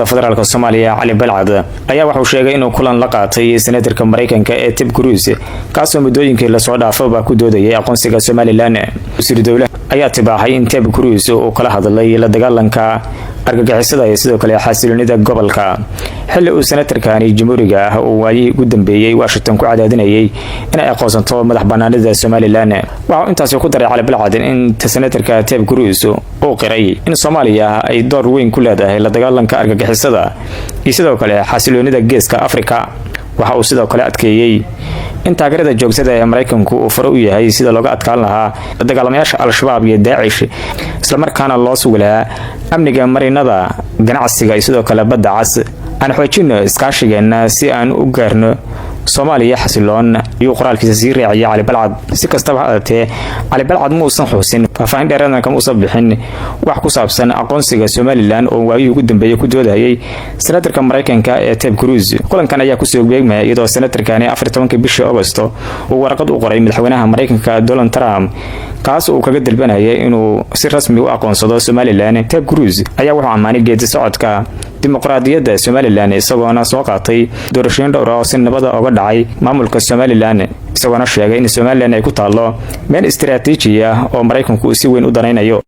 federaalka Soomaaliya Cali Balcad ayaa wuxuu sheegay inuu kulan la qaatay senatarka Mareykanka ee Ted Cruz kaasoo muddooyinkii la soo dhaafay ku doodayay aqoonsiga Somaliland. Wasiir dawladda ayaa tibaaxay in Ted Cruz uu kala hadlay la dagaalanka argagixisada iyo sidoo kale xasiloonida gobolka xilli uu senatarkani jamhuuriga ah oo waayay ugu dambeeyay Washington ku cadaadinayay inay aqoonsato madax banaanida Somaliland. Waxa intaas ku daray Cali Balcad in senatarka Ted Cruz uu qiray in Soomaaliya ay door weyn ku leedahay la dagaalanka argagixisada iyo sidoo kale xasiloonida geeska Afrika. waxa uu sidoo kale adkeeyay in taageerada joogtada ee Mareykanku uu faro u yahay sida looga adkaan lahaa dagaalamayaasha Al-Shabaab iyo Daesh isla markaana loo suglaa amniga marinada ganacsiga iyo sidoo kale badda cas aan xoojino iskaashigeena si aan u gaarno Soomaaliya xasiloon iyo qoraalkiisa sii raaciyay Cali Balcad. si kastaba ahaatee Cali Balcad ma uusan xusin faahfaahin dheeraad kama uusan bixin wax ku saabsan aqoonsiga Somaliland oo waayay ugu dambeeyay ku doodayay senatarka Mareykanka ee Ted Cruz. kulankan ayaa ku soo beegmay iyadoo senatarkani 14 bishii Agoosto uu warqad u qoray madaxweynaha Mareykanka Donald Trump kaas oo kaga dalbanayay inuu si rasmi u aqoonsado Somaliland. Ted Cruz ayaa wuxuu amaanay geedi socodka dimuqraadiyadda Somaliland isagoona soo qaatay doorashooyin dhowr ah oo si nabad ah uga dhacay maamulka Somaliland isagoona sheegay in Somaliland ay ku taalo meel istiraatiiji ah oo Mareykanku si weyn u danaynayo.